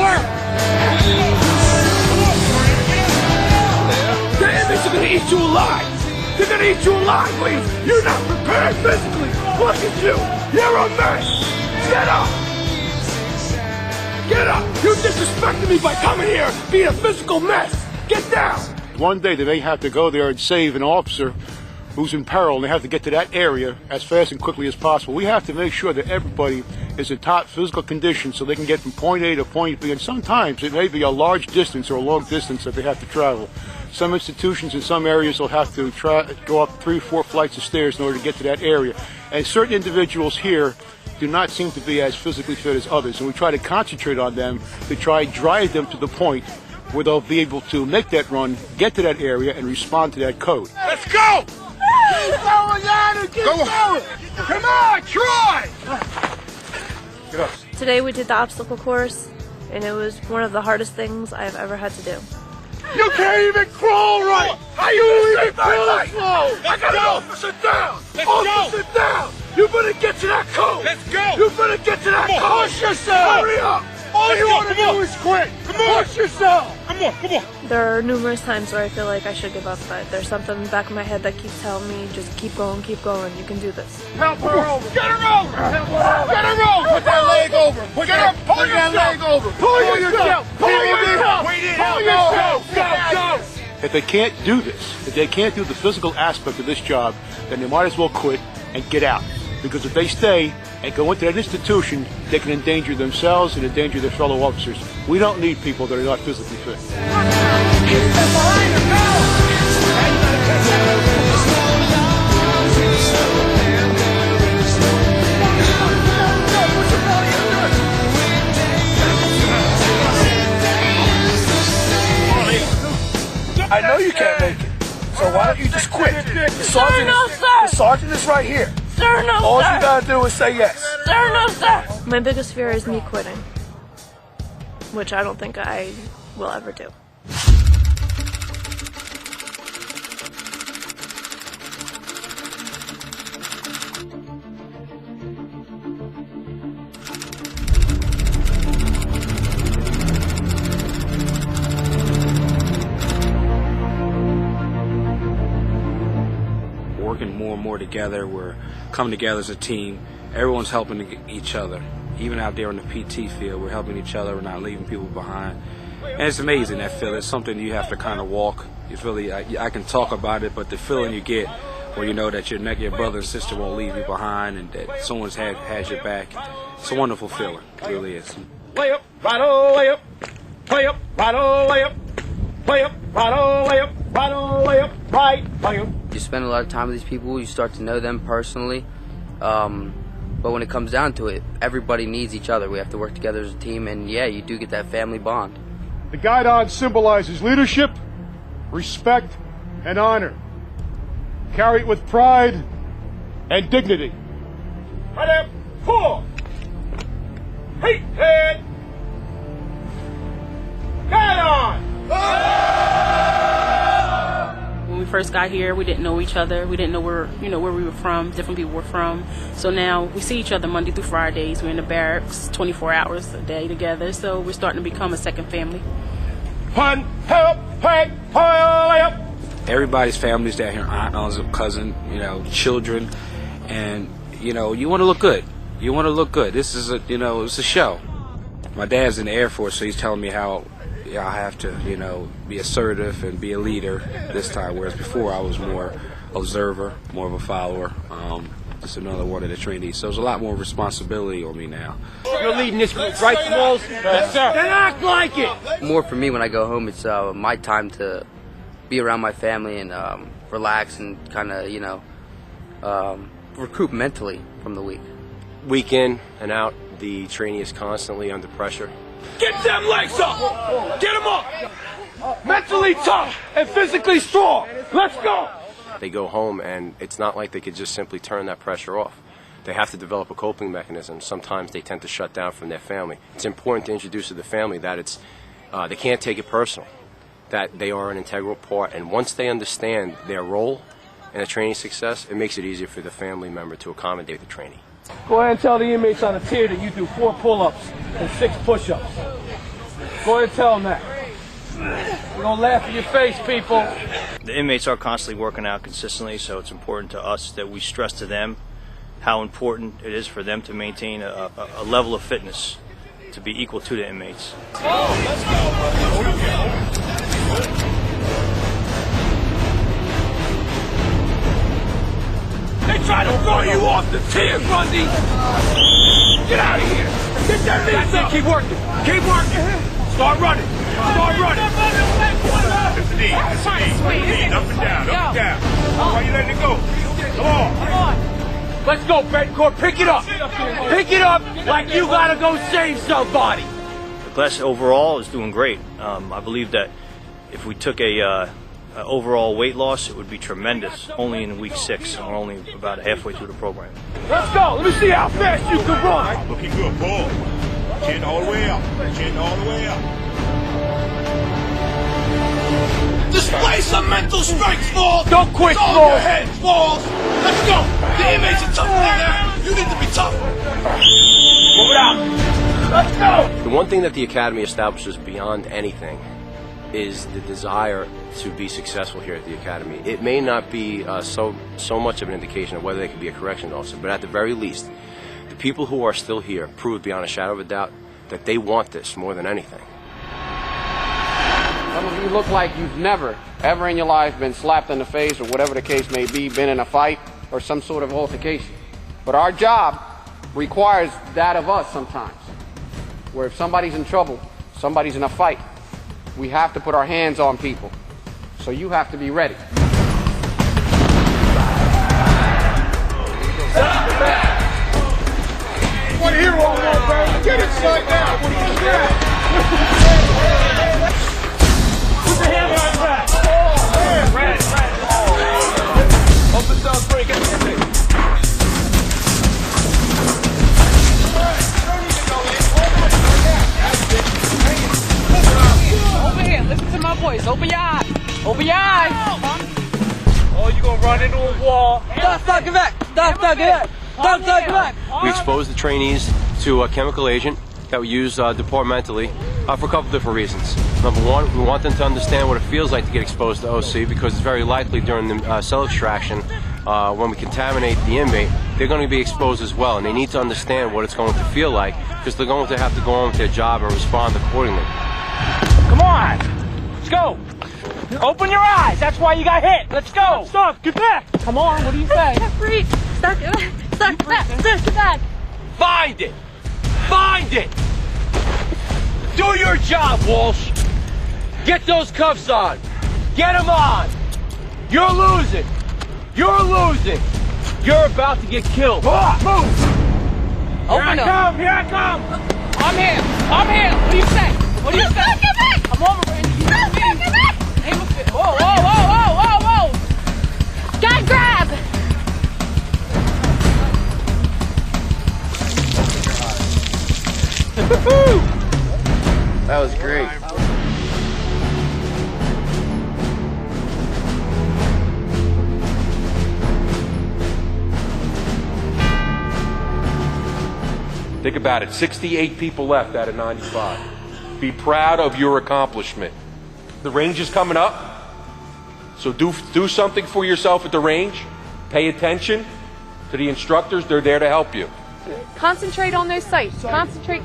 work. The inmates are gonna eat you alive. They're gonna eat you alive, Lee. You're not prepared physically. Look at you. You're a mess. Get up. Get up. You disrespected me by coming here being a physical mess. Get down. One day they may have to go there and save an officer who's in peril, and they have to get to that area as fast and quickly as possible. We have to make sure that everybody is in top physical condition so they can get from point A to point B, and sometimes it may be a large distance or a long distance that they have to travel. Some institutions in some areas will have to go up 3 or 4 flights of stairs in order to get to that area. And certain individuals here do not seem to be as physically fit as others, and we try to concentrate on them to try and drive them to the point where they'll be able to make that run, get to that area, and respond to that code. Let's go! Keep going, Yana! Keep going! Come on, Troy! Get up. Today we did the obstacle course, and it was one of the hardest things I've ever had to do. You can't even crawl right! How you even crawl slow? I got an officer down! Officer down! You better get to that code! Let's go! You better get to that code! Push yourself! Hurry up! All you want to do is quit! Come on! Push yourself! Come on, come on! There are numerous times where I feel like I should give up, but there's something in the back of my head that keeps telling me, just keep going, you can do this. Help her over! Get her over! Help her over! Get her over! Put that leg over! Put that leg over! Pull yourself! Pull yourself! Pull yourself! Go! If they can't do this, if they can't do the physical aspect of this job, then they might as well quit and get out. Because if they stay and go into that institution, they can endanger themselves and endanger their fellow officers. We don't need people that are not physically fit. I know you can't make it, so why don't you just quit? The sergeant is right here. Sir, no, All sir. you gotta do is say yes. Sir, no, sir. My biggest fear is me quitting, which I don't think I will ever do. Working more and more together, we're coming together as a team. Everyone's helping each other. Even out there in the PT field, we're helping each other. We're not leaving people behind. And it's amazing, that feeling. It's something you have to kind of walk. It's really, I can talk about it, but the feeling you get when you know that your brother and sister won't leave you behind and that someone's has your back, it's a wonderful feeling. It really is. Play up, right, lay up. Play up, right, lay up. Play up, right, lay up. Right, lay up, right, play up. You spend a lot of time with these people, you start to know them personally, but when it comes down to it, everybody needs each other. We have to work together as a team, and yeah, you do get that family bond. The guidon symbolizes leadership, respect, and honor. Carry it with pride and dignity. Right up, 4. Heat head. Guidon. When we first got here, we didn't know each other. We didn't know where we were from. Different people were from. So now we see each other Monday through Fridays. We're in the barracks 24 hours a day together. So we're starting to become a second family. Pun, help, peg, lay up. Everybody's family's down here, aunt, uncle, cousin, children, and you want to look good. You want to look good. This is it's a show. My dad's in the Air Force, so he's telling me how I have to, be assertive and be a leader this time, whereas before I was more observer, more of a follower. Just another one of the trainees. So there's a lot more responsibility on me now. You're leading this group, right, Smalls? Yes, sir. Then act like it. More for me when I go home, it's my time to be around my family and relax and kind of, recoup mentally from the week. Week in and out, the trainee is constantly under pressure. Get them legs up! Get them up! Mentally tough and physically strong. Let's go! They go home and it's not like they could just simply turn that pressure off. They have to develop a coping mechanism. Sometimes they tend to shut down from their family. It's important to introduce to the family that they can't take it personal, that they are an integral part. And once they understand their role in a training success, it makes it easier for the family member to accommodate the trainee. Go ahead and tell the inmates on the tier that you do 4 pull-ups and 6 push-ups. Go ahead and tell them that. We're gonna laugh in your face, people. The inmates are constantly working out consistently, so it's important to us that we stress to them how important it is for them to maintain a level of fitness to be equal to the inmates. Let's go. They try to throw you off the team, Bundy! Get out of here! Get that knees up! Keep working! Keep working! Start running! Start running! It's the knee, it's the knee. Up and down, up and down. Why are you letting it go? Come on! Come on! Let's go, Bedcourt, pick it up! Pick it up like you gotta go save somebody! The class overall is doing great. I believe that if we took a overall weight loss, it would be tremendous. Only in week 6, and we're only about halfway through the program. Let's go! Let me see how fast you can run! Looking good, pull. Chin all the way up. Chin all the way up. Display some mental strength, Smalls! Don't quit, Smalls! Go ahead, Smalls! Let's go! The inmates are tougher than that! You need to be tougher! Move it out! Let's go! The one thing that the Academy establishes beyond anything is the desire to be successful here at the Academy. It may not be so much of an indication of whether they can be a corrections officer, but at the very least, the people who are still here prove beyond a shadow of a doubt that they want this more than anything. Some of you look like you've never, ever in your life been slapped in the face or whatever the case may be, been in a fight or some sort of altercation. But our job requires that of us sometimes, where if somebody's in trouble, somebody's in a fight, we have to put our hands on people. So you have to be ready. What hero one, bro? Get inside now. What are you doing? Put the hand on back. Red. Open down, break it. Over here, listen to my voice. Open your eyes. Open your eyes. Oh, you gonna run into a wall. Stop, get back. We expose the trainees to a chemical agent that we use departmentally for a couple different reasons. Number one, we want them to understand what it feels like to get exposed to OC, because it's very likely during the cell extraction, when we contaminate the inmate, they're going to be exposed as well, and they need to understand what it's going to feel like, because they're going to have to go on with their job and respond accordingly. Come on. Let's go. Open your eyes. That's why you got hit. Let's go. Stop. Get back. Come on. What do you say? Freak! Stop! Get back! Find it. Find it. Do your job, Walsh. Get those cuffs on. Get them on. You're losing. You're losing. You're about to get killed. Move. Open up. Here I come. I'm here. What do you say? What do you say? Get back! Come over, Randy. Get back! Whoa. God grab! That was great. Think about it, 68 people left out of 95. Be proud of your accomplishment. The range is coming up, so do something for yourself at the range. Pay attention to the instructors, they're there to help you. Concentrate on those sights. Concentrate.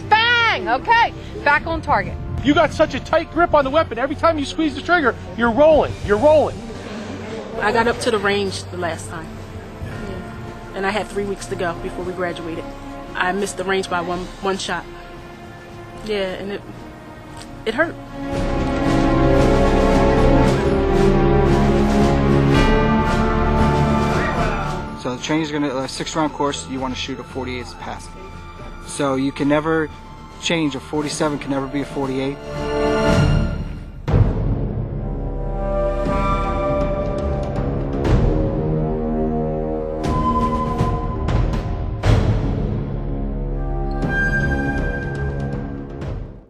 Bang! Okay, back on target. You got such a tight grip on the weapon, every time you squeeze the trigger, you're rolling. I got up to the range the last time. And I had 3 weeks to go before we graduated. I missed the range by one shot. Yeah, and it hurt. So the training's gonna, a 6-round course, you want to shoot a 48 to pass. So you can never change, a 47 can never be a 48.